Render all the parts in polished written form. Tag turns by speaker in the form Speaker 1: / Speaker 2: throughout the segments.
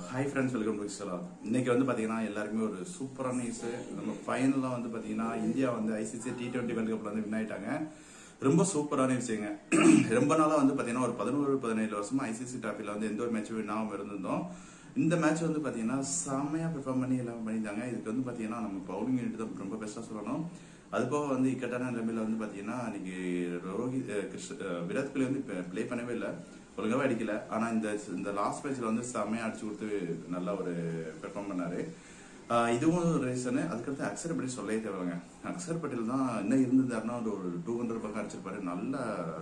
Speaker 1: Hi friends, welcome to எக்ஸலா. இன்னைக்கு வந்து பார்த்தீங்கன்னா எல்லாருக்குமே ஒரு சூப்பரான நியூஸ். நம்ம ஃபைனலாக வந்து பார்த்தீங்கன்னா இந்தியா வந்து ஐசிசி T20 வேர்ல்டு கப்ல வந்து வின் ஆயிட்டாங்க. ரொம்ப சூப்பரான விஷயங்க. ரொம்ப நாளாக வந்து பார்த்தீங்கன்னா ஒரு 11-17 வருஷமா ஐசிசி டிராஃபில வந்து எந்த ஒரு மேட்சும் வின் ஆகாமல் இருந்திருந்தோம். இந்த மேட்ச் வந்து பார்த்தீங்கன்னா செம்மையாக பெர்ஃபார்ம் பண்ணி எல்லாம் பண்ணியிருந்தாங்க. இதுக்கு வந்து பார்த்தீங்கன்னா நம்ம பவுலிங் யூனிட் தான் ரொம்ப பெஸ்ட்டாக சொல்லணும். அது போக வந்து இக்கட்டான நிலைமையில வந்து பார்த்தீங்கன்னா இன்னைக்கு விராட் கோலி வந்து பிளே பண்ணவே இல்லை, ஒழுங்காவே அடிக்கல. ஆனா இந்த லாஸ்ட் மேட்ச்ல வந்து செம்மையா அடிச்சு கொடுத்து நல்லா ஒரு பெர்ஃபார்ம் பண்ணாரு. இதுவும் ஒரு ரீசனு. அதுக்கடுத்து அக்ஷர் பட்டேல் சொல்லவே தேவைங்க. அக்ஷர் பட்டேல் தான் என்ன இருந்திருந்தாருன்னா ஒரு 200 பக்கம் அடிச்சிருப்பாரு. நல்லா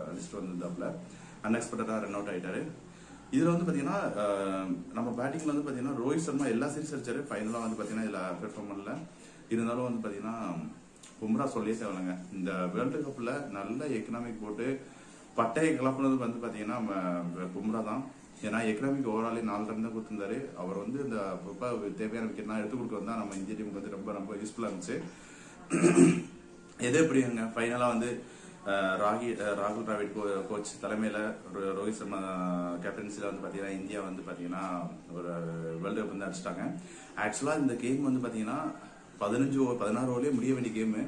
Speaker 1: அடிச்சுட்டு வந்திருந்தாப்புல. அன்எக்ஸ்பெக்டடா ரன் அவுட் ஆயிட்டாரு. இதுல வந்து பாத்தீங்கன்னா நம்ம பேட்டிங்ல வந்து பாத்தீங்கன்னா ரோஹித் சர்மா எல்லா சீரீஸ் அடிச்சாரு. ஃபைனலா வந்து பாத்தீங்கன்னா இதுல பெர்ஃபார்ம் பண்ணல. இருந்தாலும் வந்து பாத்தீங்கன்னா பும்ரா சொல்லியே தேவைங்க. இந்த வேர்ல்டு கப்ல நல்ல எக்கனாமிக் போட்டு பட்டையை கிளப்புனது வந்து பாத்தீங்கன்னா பும்ரா தான். ஏன்னா எக்கனாமிக் ஓவராலே 4 ரன் தான் கொடுத்திருந்தாரு. அவர் வந்து இந்த தேவையான விக்கெட்லாம் எடுத்து கொடுக்க வந்தா நம்ம இந்திய டீமுக்கு வந்து ரொம்ப ரொம்ப யூஸ்ஃபுல்லா இருந்துச்சு. எதே எப்படிங்க ஃபைனலா வந்து ராகுல் டிராவிட் கோச் தலைமையில ரோஹித் சர்மா கேப்டன்சில வந்து பாத்தீங்கன்னா இந்தியா வந்து பாத்தீங்கன்னா ஒரு வேர்ல்டு கப் வந்து அடிச்சிட்டாங்க. ஆக்சுவலா இந்த கேம் வந்து பாத்தீங்கன்னா 16 ஓவர்லயே முடிய வேண்டிய கேமு.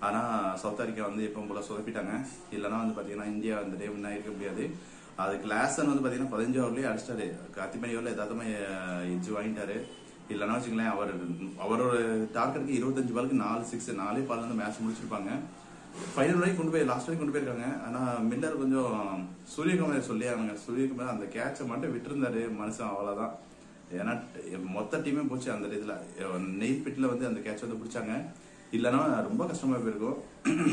Speaker 1: ஆனா சவுத் ஆப்பிரிக்கா வந்து எப்பவும் போல சொதப்பிட்டாங்க. இல்லைன்னா வந்து பாத்தீங்கன்னா இந்தியா அந்த டே வின் ஆகிருக்க முடியாது. அதுக்கு லாஸ்ட் வந்து பாத்தீங்கன்னா 15 ஓவர்லயே அடிச்சிட்டாரு. கார்த்திக் ஓவர்ல எதாத்தமா எஜ்ஜு வாங்கிட்டாரு. இல்லைன்னா வச்சுங்களேன் அவரோட டார்கெட்டுக்கு 25 பாலுக்கு 4 6 4 பால் வந்து மேட்ச் முடிச்சிருப்பாங்க. ஃபைனல் வரைக்கும் கொண்டு போய் லாஸ்ட் வரைக்கும் கொண்டு போயிருக்காங்க. ஆனா மில்லர் கொஞ்சம் சூரியகுமார் சொல்லியாங்க. சூரியகுமார் அந்த கேட்சை மட்டும் விட்டுருந்தாரு மனுஷன், அவ்வளவுதான். ஏன்னா மொத்த டீமே போச்சு அந்த இதுல. நெயில் பிட்ல வந்து அந்த கேட்ச் வந்து பிடிச்சாங்க. இல்லைன்னா ரொம்ப கஷ்டமா போயிருக்கும்.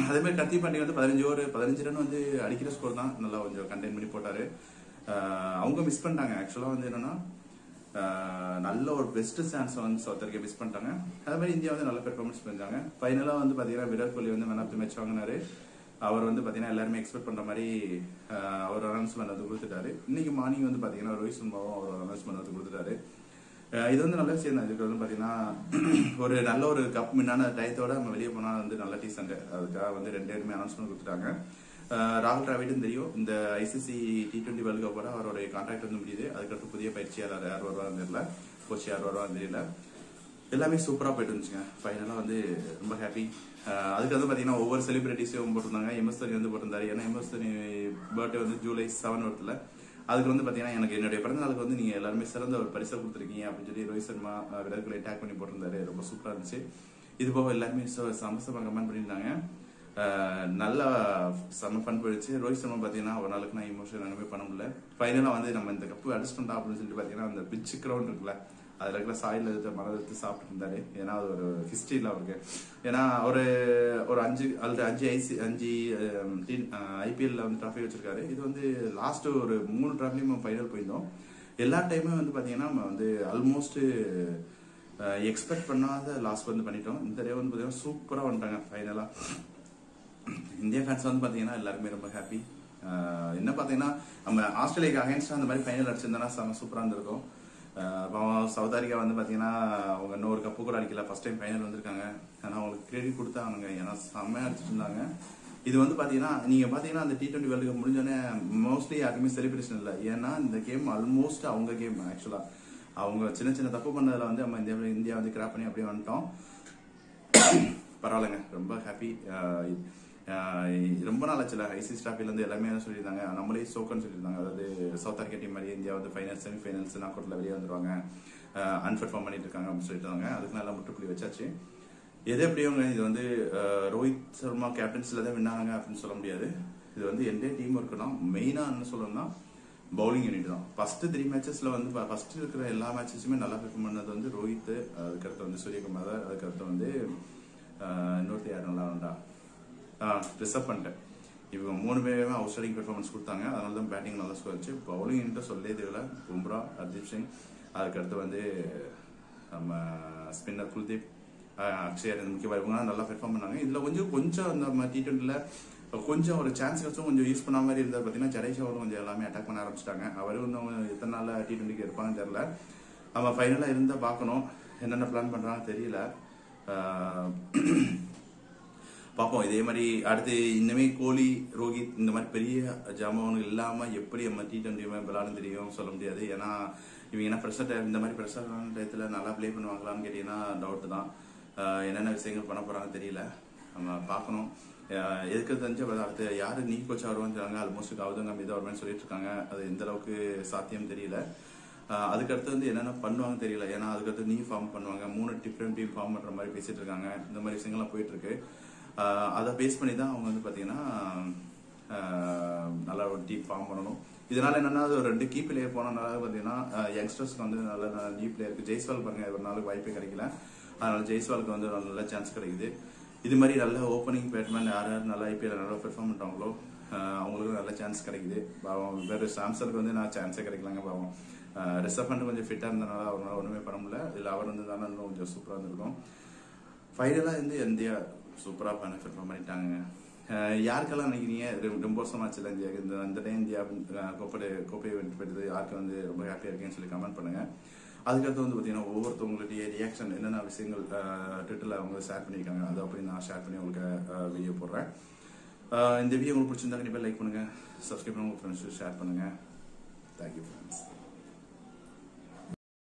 Speaker 1: அதே மாதிரி கத்தி பாண்டி வந்து 15 ரன் வந்து அடிக்கிற ஸ்கோர் தான். நல்லா கொஞ்சம் கண்டெயின் பண்ணி போட்டாரு. அவங்க மிஸ் பண்ணிட்டாங்க. ஆக்சுவலா வந்து என்னன்னா நல்ல ஒரு பெஸ்ட் சான்ஸ் வந்து சவுத் ஆப்பிரிக்கா மிஸ் பண்ணிட்டாங்க. அதே மாதிரி இந்தியா வந்து நல்ல பெர்ஃபார்மன்ஸ் பண்ணிருந்தாங்க. ஃபைனலா வந்து பாத்தீங்கன்னா விராட் கோலி வந்து மேன் ஆஃப் தி மேட்ச் வாங்கினாரு. அவர் வந்து பாத்தீங்கன்னா எல்லாருமே எக்ஸ்பெக்ட் பண்ற மாதிரி அவர் அனௌன்ஸ்மெண்ட் வந்து கொடுத்துட்டாரு. இன்னைக்கு மார்னிங் வந்து பாத்தீங்கன்னா ரோஹித் சர்மாவும் அவர் அனௌன்ஸ்மெண்ட் வந்து கொடுத்துட்டாரு. இது வந்து நல்ல விஷயம் தான். இதுக்கு வந்து பாத்தீங்கன்னா ஒரு நல்ல ஒரு கப் மின்னான டயத்தோட நம்ம வெளியே போனா வந்து நல்ல டீசென்ட். அதுக்காக வந்து 2 பேருமே அனௌன்ஸ்மெண்ட் கொடுத்துட்டாங்க. ராகுல் டிராவிடும் தெரியும் இந்த ஐசிசி T20 வேர்ல்டு கப்போட அவருடைய கான்ட்ராக்ட் வந்து முடியுது. அதுக்கடுத்து புதிய பயிற்சியாளர் யார் வருவான்னு தெரியல, கோச் யார் வருவான்னு தெரியல. எல்லாமே சூப்பரா போயிட்டு இருந்துச்சுங்க. ஃபைனலா வந்து ரொம்ப ஹாப்பி. அதுக்கு வந்து பாத்தீங்கன்னா ஒவ்வொரு செலிபிரிட்டிஸும் போட்டிருந்தாங்க. MS தோனி வந்து போட்டிருந்தாரு. ஏன்னா MS தோனி பர்த்டே வந்து ஜூலை 7 வருதுல. அதுக்கு வந்து பாத்தீங்கன்னா எனக்கு என்னுடைய பிறந்த நாளுக்கு வந்து நீங்க எல்லாருமே சிறந்த ஒரு பரிசை கொடுத்துருக்கீங்க அப்படின்னு சொல்லி ரோஹித் சர்மா விராட் கோலி டேக் பண்ணி போட்டிருந்தாரு. ரொம்ப சூப்பரா இருந்துச்சு. இது போக எல்லாருமே சமஸ்தமா கமெண்ட் பண்ணியிருந்தாங்க. நல்லா செம்ம ஃபன் போயிடுச்சு. ரோஹித் சர்மா பாத்தீங்கன்னா ஒரு நாளுக்கு நான் இமோஷன் எல்லாமே பண்ண முடியல. ஃபைனலா வந்து நம்ம இந்த கப்பு அடிச்சிட்டோம் அப்படின்னு சொல்லிட்டு பாத்தீங்கன்னா அந்த பிச்சு கிரவுண்ட் இருக்குல்ல, அதுல இருக்கிற சாயில் எடுத்து மணல் எடுத்து சாப்பிட்டு இருந்தாரு. ஏன்னா அது ஒரு ஹிஸ்டரியில அவருக்கு. ஏன்னா ஒரு 5 IPL வந்து ட்ராஃபி வச்சிருக்காரு. இது வந்து லாஸ்ட் ஒரு 3 ட்ராஃபிலையும் ஃபைனல் போயிருந்தோம். எல்லா டைமும் வந்து பாத்தீங்கன்னா நம்ம வந்து ஆல்மோஸ்ட் எக்ஸ்பெக்ட் பண்ணாத லாஸ்ட் வந்து பண்ணிட்டோம். இந்த டே வந்து பாத்தீங்கன்னா சூப்பரா வந்துட்டாங்க. ஃபைனலா இந்தியா ஃபேன்ஸ் வந்து பாத்தீங்கன்னா எல்லாருமே ரொம்ப ஹாப்பி. என்ன பாத்தீங்கன்னா நம்ம ஆஸ்திரேலியாக்கு அகைன்ஸ்டா அந்த மாதிரி ஃபைனல் அடிச்சிருந்தா செம்ம சூப்பரா இருந்திருக்கும். சவுத் ஆப்பிரிக்கா வந்து பாத்தீங்கன்னா அவங்க இன்னொரு கப்பு கூட அடிக்கல. ஃபர்ஸ்ட் டைம் ஃபைனல் வந்திருக்காங்க. ஆனா அவங்களுக்கு கிரெடிட் கொடுத்தாங்க. ஏன்னா செம்மையா அடிச்சிட்டு இருந்தாங்க. இது வந்து பாத்தீங்கன்னா நீங்க பாத்தீங்கன்னா அந்த T20 வேர்ல்டு கப் முடிஞ்சோடனே மோஸ்ட்லி யாருமே செலிப்ரேஷன் இல்லை. ஏன்னா இந்த கேம் ஆல்மோஸ்ட் அவங்க கேம். ஆக்சுவலா அவங்க சின்ன சின்ன தப்பு பண்ணதுல வந்து நம்ம இந்தியா வந்து கிராப் பண்ணி அப்படியே வந்துட்டோம். பரவாயில்லைங்க, ரொம்ப ஹாப்பி. ரொம்ப நாள் ஆச்சுல ஐசிசி டிராஃபில இருந்து எல்லாமே சொல்லியிருந்தாங்க. நம்மளே சோக்கன்னு சொல்லியிருந்தாங்க. அதாவது சவுத் ஆப்பிரிக்கா டீம் மாதிரி இந்தியா வந்து ஃபைனல் செமிஃபைனல்ஸ் நாக் அவுட்ல வெளியே வந்துருவாங்க, அன்பெர்ஃபார்ம் பண்ணிட்டு இருக்காங்க அப்படின்னு சொல்லிட்டாங்க. அதுக்கு நல்லா முற்றுப்புள்ளி வச்சாச்சு. எது எப்படியும் இது வந்து ரோஹித் சர்மா கேப்டன்சில தான் வின்னாங்க அப்படின்னு சொல்ல முடியாது. இது வந்து எந்த டீம் இருக்கணும். மெயினா என்ன சொல்லணும்னா பவுலிங் யூனிட் தான். ஃபர்ஸ்ட் 3 மேட்சஸ்ல வந்து ஃபர்ஸ்ட் இருக்கிற எல்லா மேட்சஸுமே நல்லா பெர்ஃபார்ம் பண்ணது வந்து ரோஹித், அதுக்கடுத்து வந்து சூரியகுமார், அதுக்கடுத்து வந்து இன்னொருத்தர் யார் நல்லா வந்தா ரிசர்வ் பண்ணிட்டேன். இவங்க 3 பேருமே அவுட்ஸ்டாண்டிங் பெர்ஃபார்மன்ஸ் கொடுத்தாங்க. அதனால தான் பேட்டிங் நல்லா ஸ்கோர் வச்சு. பவுலிங் யூனிட் சொல்லவே தெரியல. பும்ரா, ஹர்தீப் சிங், அதுக்கடுத்து வந்து நம்ம ஸ்பின்னர் குல்தீப், அக்ஷயர் முக்கியமாக இவங்க நல்லா பெர்ஃபார்ம் பண்ணாங்க. இதுல கொஞ்சம் நம்ம T20ல கொஞ்சம் ஒரு சான்ஸ் வச்சும் கொஞ்சம் யூஸ் பண்ண மாதிரி இருந்தார். பாத்தீங்கன்னா ஜடேஜாவும் கொஞ்சம் எல்லாமே அட்டாக் பண்ண ஆரம்பிச்சிட்டாங்க. அவரும் இன்னும் எத்தனை நாள் T20க்கு இருப்பாங்கன்னு தெரியல. நம்ம ஃபைனலா இருந்தா பாக்கணும் என்னென்ன பிளான் பண்றாங்க தெரியல. பார்ப்போம். இதே மாதிரி அடுத்து இன்னமே கோலி, ரோஹித் இந்த மாதிரி பெரிய ஜாமான்கள் இல்லாம எப்படி நம்ம T20 விளையாடும் தெரியும் சொல்ல முடியாது. ஏன்னா இவங்க என்ன ப்ரெஷர் இந்த மாதிரி ப்ரெஷரான டயத்தில் நல்லா ப்ளே பண்ணுவாங்களான்னு கேட்டிங்கன்னா டவுட்டு தான். என்னென்ன விஷயங்கள் பண்ண போகிறாங்கன்னு தெரியல, நம்ம பார்க்கணும். எதுக்கு தெரிஞ்ச அடுத்து யார் நீ கோச் வருவான்னு சொன்னாங்க. ஆல்மோஸ்ட் கௌதம் கம்பீர் தான் வருவான்னு சொல்லிட்டு இருக்காங்க. அது எந்த அளவுக்கு சாத்தியம் தெரியல. அதுக்கடுத்து வந்து என்னென்ன பண்ணுவாங்க தெரியல. ஏன்னா அதுக்கடுத்து நீ ஃபார்ம் பண்ணுவாங்க, 3 டிஃப்ரெண்ட் டீம் ஃபார்ம் பண்ணுற மாதிரி பேசிட்டு இருக்காங்க. இந்த மாதிரி விஷயங்கள்லாம் போயிட்டு இருக்கு. அதை பேஸ் பண்ணி தான் அவங்க வந்து பார்த்தீங்கன்னா நல்லா ஒரு டீம் ஃபார்ம் பண்ணணும். இதனால என்னன்னா ஒரு 2 கீ பிளேயர் போனதுனால பார்த்தீங்கன்னா யங்ஸ்டர்ஸ்க்கு வந்து நல்ல நியூ பிளேயருக்கு ஜெய்ஸ்வால் பாருங்க ஒரு நாளுக்கு வாய்ப்பே கிடைக்கல. அதனால ஜெய்ஸ்வாலுக்கு வந்து நல்ல சான்ஸ் கிடைக்குது. இது மாதிரி நல்ல ஓப்பனிங் பேட்ஸ்மேன் யார் யார் நல்லா ஐபிஎல் நல்லா பெர்ஃபார்ம் பண்ணுறாங்களோ அவங்களுக்கு நல்ல சான்ஸ் கிடைக்குது. பாவம் வேறு சாம்சனுக்கு வந்து நான் சான்ஸே கிடைக்கலாங்க. பாவம் ரிசர்வ் பண்ணி கொஞ்சம் ஃபிட்டாக இருந்தனால அவரால் ஒன்றுமே பண்ண முடியல. இதில் அவர் வந்து தானே இன்னும் கொஞ்சம் சூப்பராக இருந்திருக்கும். ஃபைனலாக வந்து இந்தியா சூப்பராக பெர்ஃபார்ம் பண்ணிட்டாங்க. யாருக்கெல்லாம் நினைக்கிறீங்க ரொம்ப வருஷம் ஆச்சுல இந்தியாவுக்கு இந்த டைம் இந்தியா கோப்பையை வெற்றி பெற்றது யாருக்கு வந்து ரொம்ப ஹாப்பியாக இருக்கேன்னு சொல்லி கமெண்ட் பண்ணுங்க. அதுக்கடுத்து வந்து பார்த்தீங்கன்னா ஒவ்வொருத்தவங்களுடைய ரியாக்ஷன் என்னென்ன விஷயங்கள் ட்விட்டரில் அவங்க ஷேர் பண்ணியிருக்காங்க அதை அப்படி நான் ஷேர் பண்ணி உங்களுக்கு வீடியோ போடுறேன். இந்த வீடியோ உங்களுக்கு பிடிச்சிருந்தா கண்டிப்பாக லைக் பண்ணுங்கள், சப்ஸ்கிரைப் பண்ணுங்கள், உங்கள் ஃப்ரெண்ட்ஸுக்கு ஷேர் பண்ணுங்கள். Thank you friends.